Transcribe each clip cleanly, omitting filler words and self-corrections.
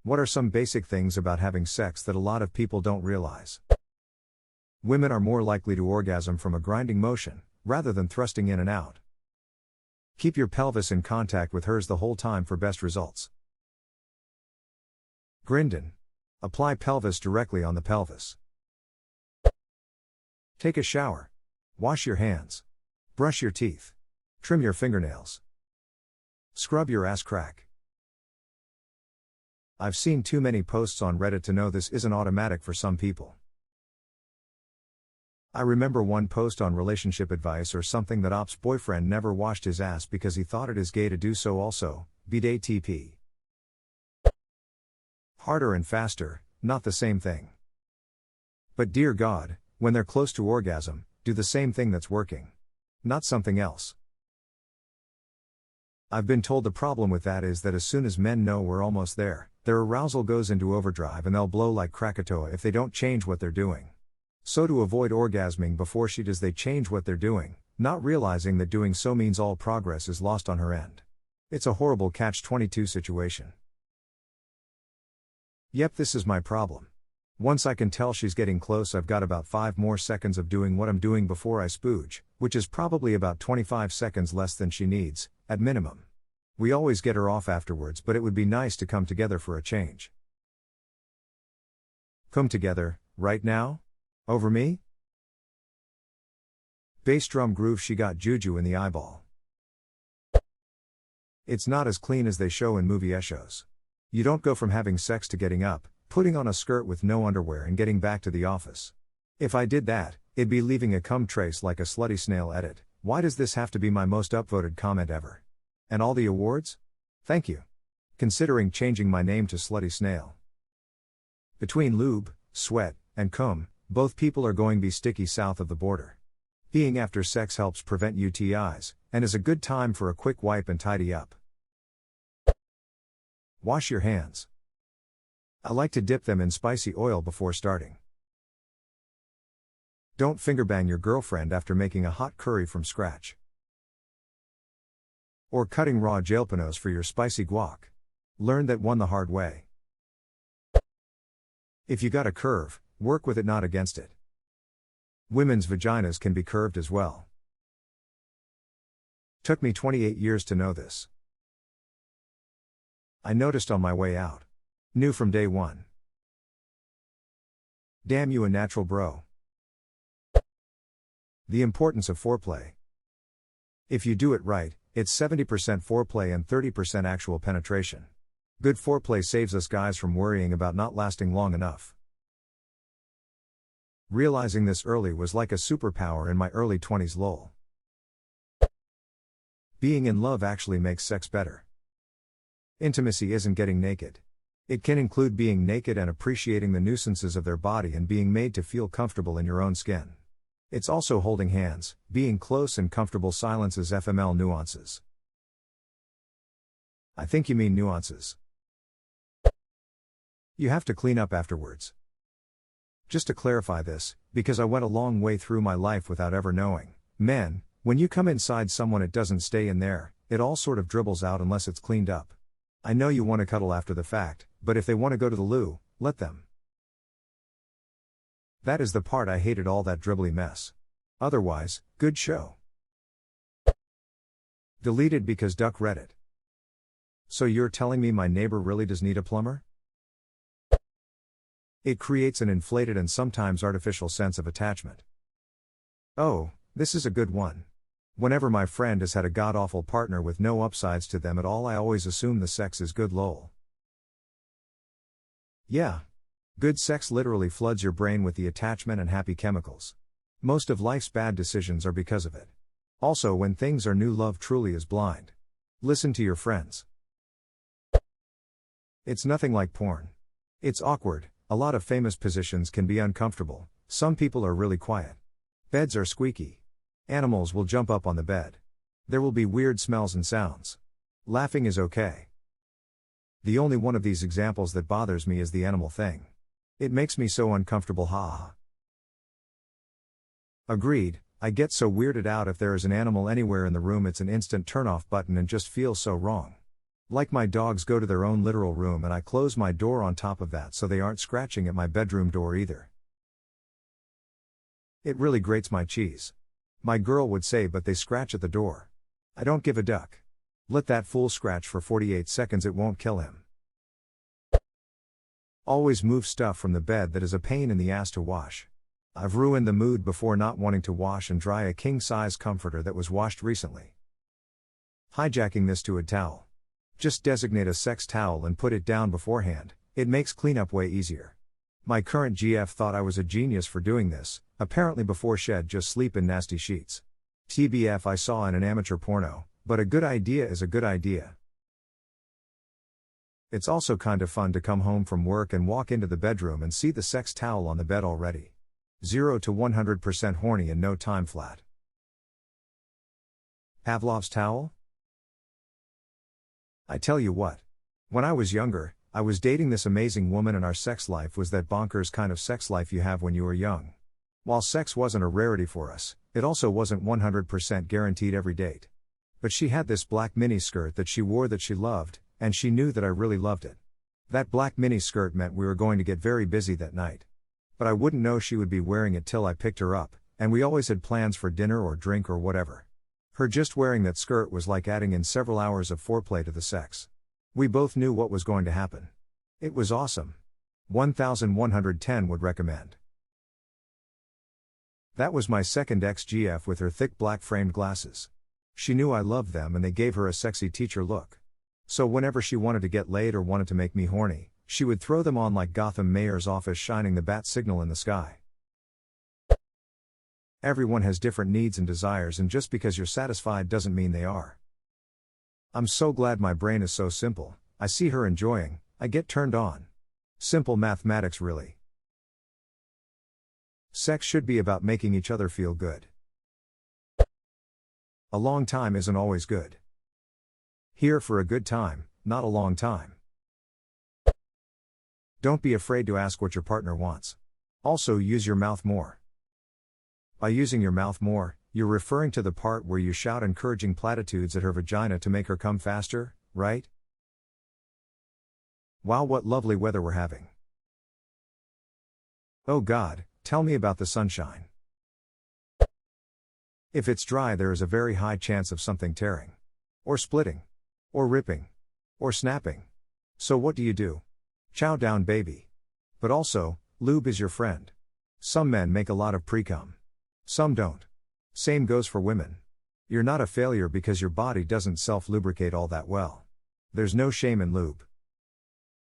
What are some basic things about having sex that a lot of people don't realize? Women are more likely to orgasm from a grinding motion, rather than thrusting in and out. Keep your pelvis in contact with hers the whole time for best results. Grindin. Apply pelvis directly on the pelvis. Take a shower. Wash your hands. Brush your teeth. Trim your fingernails. Scrub your ass crack. I've seen too many posts on Reddit to know this isn't automatic for some people. I remember one post on relationship advice or something that Op's boyfriend never washed his ass because he thought it is gay to do so also, bidet TP. Harder and faster, not the same thing. But dear God, when they're close to orgasm, do the same thing that's working. Not something else. I've been told the problem with that is that as soon as men know we're almost there, their arousal goes into overdrive and they'll blow like Krakatoa if they don't change what they're doing. So to avoid orgasming before she does, they change what they're doing, not realizing that doing so means all progress is lost on her end. It's a horrible catch-22 situation. Yep, this is my problem. Once I can tell she's getting close, I've got about 5 more seconds of doing what I'm doing before I spooge, which is probably about 25 seconds less than she needs, at minimum. We always get her off afterwards, but it would be nice to come together for a change. Come together, right now? Over me? Bass drum groove, she got juju in the eyeball. It's not as clean as they show in movie shows. You don't go from having sex to getting up, putting on a skirt with no underwear and getting back to the office. If I did that, it'd be leaving a cum trace like a slutty snail edit. Why does this have to be my most upvoted comment ever? And all the awards? Thank you. Considering changing my name to Slutty Snail. Between lube, sweat, and cum, both people are going to be sticky south of the border. Being after sex helps prevent UTIs, and is a good time for a quick wipe and tidy up. Wash your hands. I like to dip them in spicy oil before starting. Don't fingerbang your girlfriend after making a hot curry from scratch. Or cutting raw jalapenos for your spicy guac. Learned that one the hard way. If you got a curve, work with it, not against it. Women's vaginas can be curved as well. Took me 28 years to know this. I noticed on my way out. Knew from day one. Damn you, a natural bro. The importance of foreplay. If you do it right, it's 70% foreplay and 30% actual penetration. Good foreplay saves us guys from worrying about not lasting long enough. Realizing this early was like a superpower in my early 20s lol. Being in love actually makes sex better. Intimacy isn't getting naked. It can include being naked and appreciating the nuisances of their body and being made to feel comfortable in your own skin. It's also holding hands, being close and comfortable silences FML nuances. I think you mean nuances. You have to clean up afterwards. Just to clarify this, because I went a long way through my life without ever knowing. Men, when you come inside someone, it doesn't stay in there, it all sort of dribbles out unless it's cleaned up. I know you want to cuddle after the fact, but if they want to go to the loo, let them. That is the part I hated, all that dribbly mess. Otherwise, good show. Deleted because duck Reddit. So you're telling me my neighbor really does need a plumber? It creates an inflated and sometimes artificial sense of attachment. Oh, this is a good one. Whenever my friend has had a god-awful partner with no upsides to them at all, I always assume the sex is good lol. Yeah. Good sex literally floods your brain with the attachment and happy chemicals. Most of life's bad decisions are because of it. Also, when things are new, love truly is blind. Listen to your friends. It's nothing like porn. It's awkward, a lot of famous positions can be uncomfortable, some people are really quiet. Beds are squeaky. Animals will jump up on the bed. There will be weird smells and sounds. Laughing is okay. The only one of these examples that bothers me is the animal thing. It makes me so uncomfortable, haha. Agreed, I get so weirded out if there is an animal anywhere in the room, it's an instant turn-off button and just feels so wrong. Like my dogs go to their own literal room and I close my door on top of that so they aren't scratching at my bedroom door either. It really grates my cheese. My girl would say, but they scratch at the door. I don't give a duck. Let that fool scratch for 48 seconds, it won't kill him. Always move stuff from the bed that is a pain in the ass to wash. I've ruined the mood before not wanting to wash and dry a king-size comforter that was washed recently. Hijacking this to a towel. Just designate a sex towel and put it down beforehand, it makes cleanup way easier. My current GF thought I was a genius for doing this, apparently before shed just sleep in nasty sheets. TBF, I saw in an amateur porno, but a good idea is a good idea. It's also kind of fun to come home from work and walk into the bedroom and see the sex towel on the bed already. 0 to 100% horny in no time flat. Pavlov's towel? I tell you what. When I was younger, I was dating this amazing woman and our sex life was that bonkers kind of sex life you have when you were young. While sex wasn't a rarity for us, it also wasn't 100% guaranteed every date. But she had this black mini skirt that she wore that she loved, and she knew that I really loved it. That black mini skirt meant we were going to get very busy that night. But I wouldn't know she would be wearing it till I picked her up, and we always had plans for dinner or drink or whatever. Her just wearing that skirt was like adding in several hours of foreplay to the sex. We both knew what was going to happen. It was awesome. 1110 would recommend. That was my second ex-GF with her thick black framed glasses. She knew I loved them and they gave her a sexy teacher look. So whenever she wanted to get laid or wanted to make me horny, she would throw them on like Gotham Mayor's office shining the bat signal in the sky. Everyone has different needs and desires, and just because you're satisfied doesn't mean they are. I'm so glad my brain is so simple. I see her enjoying, I get turned on. Simple mathematics really. Sex should be about making each other feel good. A long time isn't always good. Here for a good time, not a long time. Don't be afraid to ask what your partner wants. Also use your mouth more. By using your mouth more, you're referring to the part where you shout encouraging platitudes at her vagina to make her come faster, right? Wow, what lovely weather we're having. Oh God, tell me about the sunshine. If it's dry, there is a very high chance of something tearing. Or splitting. Or ripping. Or snapping. So what do? Chow down, baby. But also, lube is your friend. Some men make a lot of pre-cum. Some don't. Same goes for women. You're not a failure because your body doesn't self-lubricate all that well. There's no shame in lube.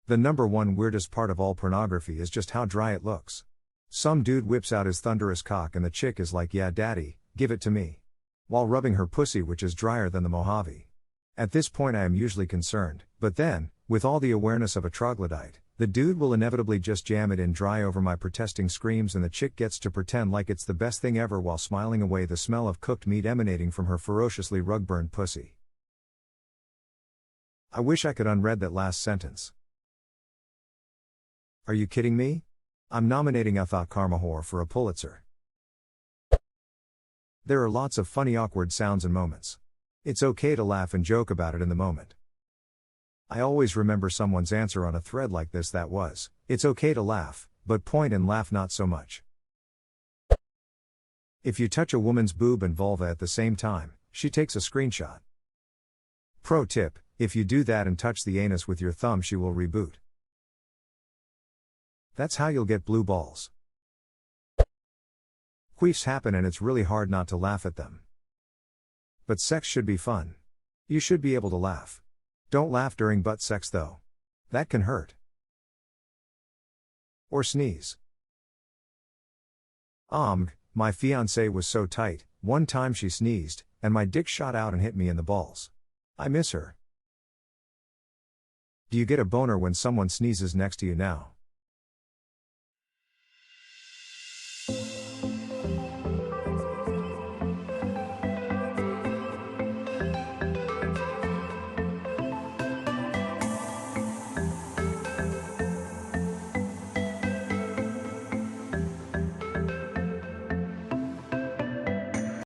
The number one weirdest part of all pornography is just how dry it looks. Some dude whips out his thunderous cock and the chick is like, yeah daddy, give it to me. While rubbing her pussy, which is drier than the Mojave. At this point I am usually concerned, but then, with all the awareness of a troglodyte, the dude will inevitably just jam it in dry over my protesting screams and the chick gets to pretend like it's the best thing ever while smiling away the smell of cooked meat emanating from her ferociously rug-burned pussy. I wish I could unread that last sentence. Are you kidding me? I'm nominating Athak Karmahor for a Pulitzer. There are lots of funny awkward sounds and moments. It's okay to laugh and joke about it in the moment. I always remember someone's answer on a thread like this that was, it's okay to laugh, but point and laugh not so much. If you touch a woman's boob and vulva at the same time, she takes a screenshot. Pro tip, if you do that and touch the anus with your thumb, she will reboot. That's how you'll get blue balls. Queefs happen and it's really hard not to laugh at them. But sex should be fun. You should be able to laugh. Don't laugh during butt sex though. That can hurt. Or sneeze. My fiancée was so tight, one time she sneezed, and my dick shot out and hit me in the balls. I miss her. Do you get a boner when someone sneezes next to you now?